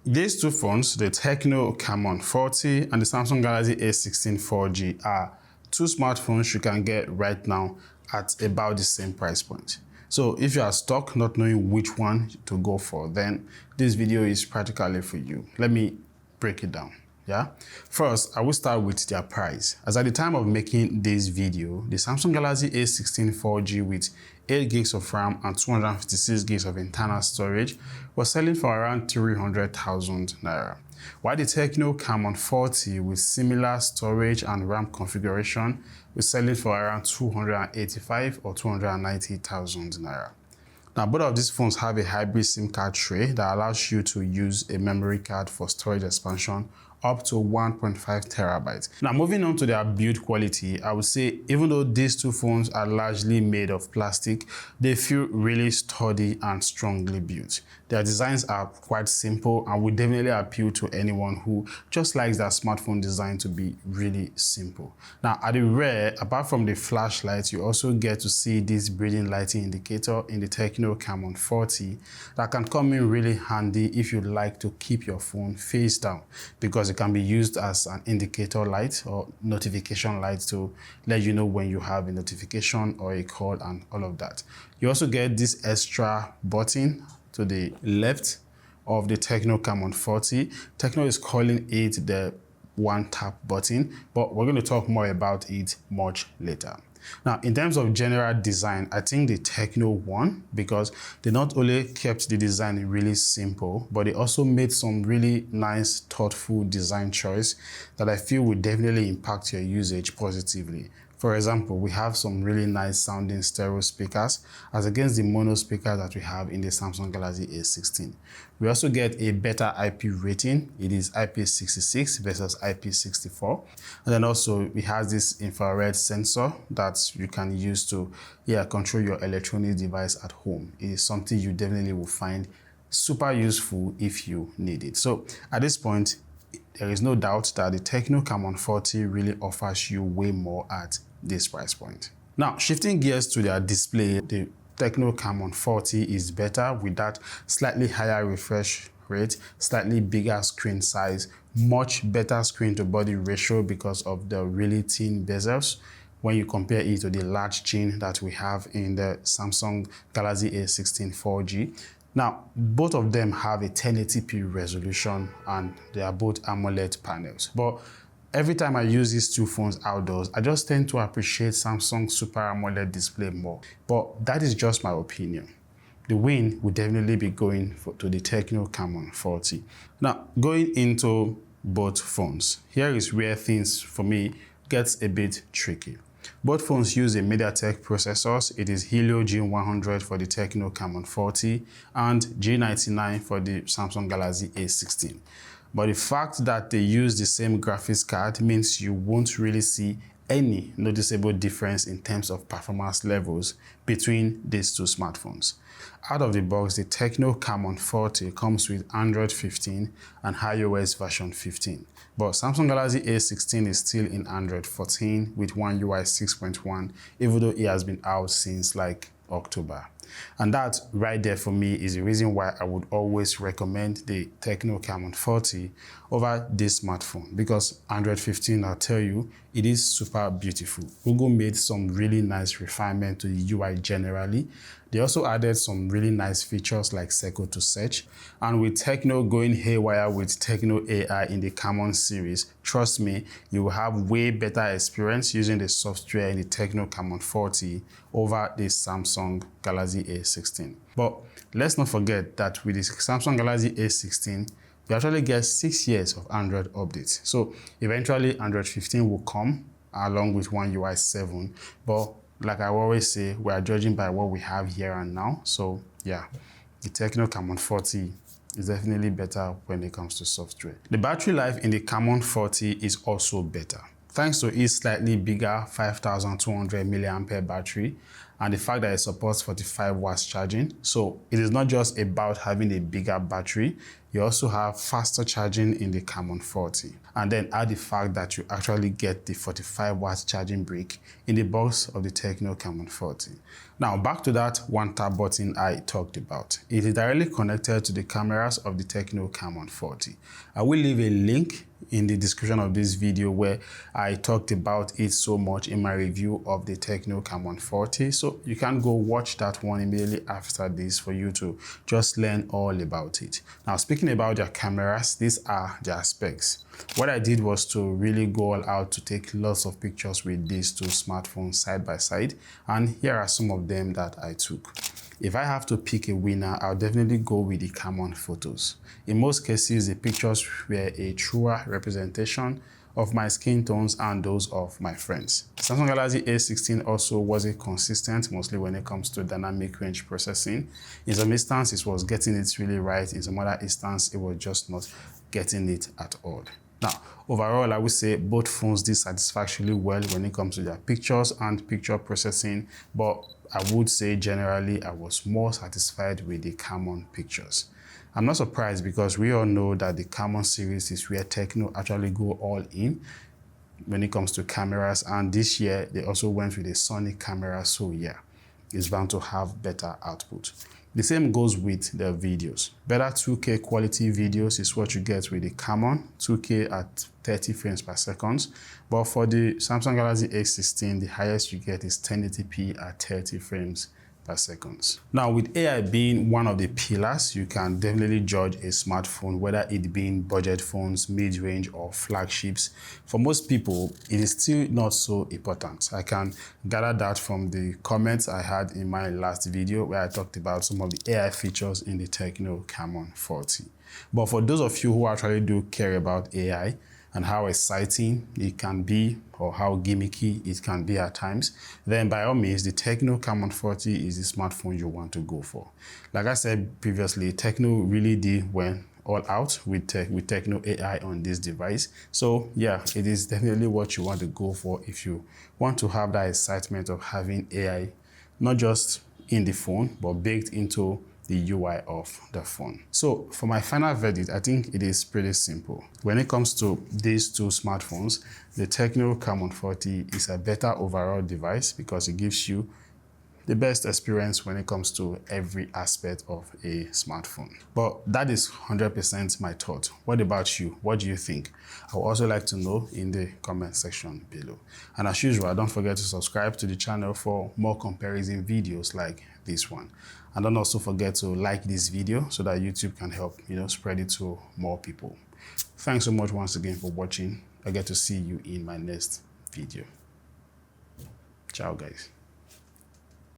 These two phones, the Tecno Camon 40 and the Samsung Galaxy A16 4G, are two smartphones you can get right now at about the same price point. So if you are stuck not knowing which one to go for, then this video is practically for you. Let me break it down. Yeah. First, I will start with their price. As at the time of making this video, the Samsung Galaxy A16 4G with 8 gigs of RAM and 256 gigs of internal storage was selling for around 300,000 naira. While the Tecno Camon 40 with similar storage and RAM configuration was selling for around 285 or 290,000 naira. Now, both of these phones have a hybrid SIM card tray that allows you to use a memory card for storage expansion up to 1.5 terabytes. Now, moving on to their build quality, I would say even though these two phones are largely made of plastic, they feel really sturdy and strongly built. Their designs are quite simple and will definitely appeal to anyone who just likes their smartphone design to be really simple. Now, at the rear, apart from the flashlight, you also get to see this breathing lighting indicator in the Tecno Camon 40 that can come in really handy if you like to keep your phone face down, because it can be used as an indicator light or notification light to let you know when you have a notification or a call and all of that. You also get this extra button to the left of the Tecno Camon 40. Tecno is calling it the one tap button, but we're going to talk more about it much later. Now, in terms of general design, I think the Tecno won because they not only kept the design really simple, but they also made some really nice, thoughtful design choice that I feel will definitely impact your usage positively. For example, we have some really nice sounding stereo speakers as against the mono speakers that we have in the Samsung Galaxy A16. We also get a better IP rating. It is IP66 versus IP64. And then also we have this infrared sensor that you can use to control your electronic device at home. It is something you definitely will find super useful if you need it. So at this point, there is no doubt that the Tecno Camon 40 really offers you way more at this price point. Now, shifting gears to their display, the Tecno Camon 40 is better with that slightly higher refresh rate, slightly bigger screen size, much better screen to body ratio because of the really thin bezels when you compare it to the large chin that we have in the Samsung Galaxy A16 4G. Now, both of them have a 1080p resolution and they are both AMOLED panels. But every time I use these two phones outdoors, I just tend to appreciate Samsung Super AMOLED display more. But that is just my opinion. The win will definitely be going to the Tecno Camon 40. Now, going into both phones, here is where things for me gets a bit tricky. Both phones use a MediaTek processors. It is Helio G100 for the Tecno Camon 40 and G99 for the Samsung Galaxy A16. But the fact that they use the same graphics card means you won't really see any noticeable difference in terms of performance levels between these two smartphones. Out of the box, the Tecno Camon 40 comes with Android 15 and iOS version 15. But Samsung Galaxy A16 is still in Android 14 with One UI 6.1, even though it has been out since like October. And that right there for me is the reason why I would always recommend the Tecno Camon 40 over this smartphone, because Android 15, I'll tell you, it is super beautiful. Google made some really nice refinement to the UI generally. They also added some really nice features like Circle to Search. And with Tecno going haywire with Tecno AI in the Camon series, trust me, you will have way better experience using the software in the Tecno Camon 40 over the Samsung Galaxy A16. But let's not forget that with the Samsung Galaxy A16, you actually get 6 years of Android updates. So eventually Android 15 will come along with One UI 7. But like I always say, we are judging by what we have here and now. So yeah, the Tecno Camon 40 is definitely better when it comes to software. The battery life in the Camon 40 is also better, thanks to its slightly bigger 5200 mAh battery and the fact that it supports 45 watts charging. So it is not just about having a bigger battery, you also have faster charging in the Camon 40. And then add the fact that you actually get the 45 watts charging brick in the box of the Tecno Camon 40. Now back to that one tap button I talked about. It is directly connected to the cameras of the Tecno Camon 40. I will leave a link in the description of this video where I talked about it so much in my review of the Tecno Camon 40. So you can go watch that one immediately after this for you to just learn all about it. Now speaking about their cameras, these are their specs. What I did was to really go all out to take lots of pictures with these two smartphones side by side, and here are some of them that I took. If I have to pick a winner, I'll definitely go with the Camon photos. In most cases, the pictures were a truer representation of my skin tones and those of my friends. Samsung Galaxy A16 also wasn't consistent, mostly when it comes to dynamic range processing. In some instances, it was getting it really right. In some other instances, it was just not getting it at all. Now, overall, I would say both phones did satisfactorily well when it comes to their pictures and picture processing, but I would say generally I was more satisfied with the Camon pictures. I'm not surprised because we all know that the Camon series is where Tecno actually go all in when it comes to cameras, and this year they also went with a Sony camera, so yeah, it's bound to have better output. The same goes with the videos. Better 2K quality videos is what you get with the Camon, 2K at 30 frames per second. But for the Samsung Galaxy A16, the highest you get is 1080p at 30 frames per second. Now, with AI being one of the pillars, you can definitely judge a smartphone, whether it being budget phones, mid-range, or flagships. For most people, it is still not so important. I can gather that from the comments I had in my last video where I talked about some of the AI features in the Tecno Camon 40. But for those of you who actually do care about AI, and how exciting it can be or how gimmicky it can be at times, then by all means, the Tecno Camon 40 is the smartphone you want to go for. Like I said previously, Tecno really did went all out with Tecno AI on this device. So yeah, it is definitely what you want to go for if you want to have that excitement of having AI, not just in the phone, but baked into the UI of the phone. So for my final verdict, I think it is pretty simple. When it comes to these two smartphones, the Tecno Camon 40 is a better overall device because it gives you the best experience when it comes to every aspect of a smartphone. But that is 100% my thought. What about you? What do you think? I would also like to know in the comment section below. And as usual, don't forget to subscribe to the channel for more comparison videos like this one. And don't also forget to like this video so that YouTube can help, spread it to more people. Thanks so much once again for watching. I get to see you in my next video. Ciao, guys.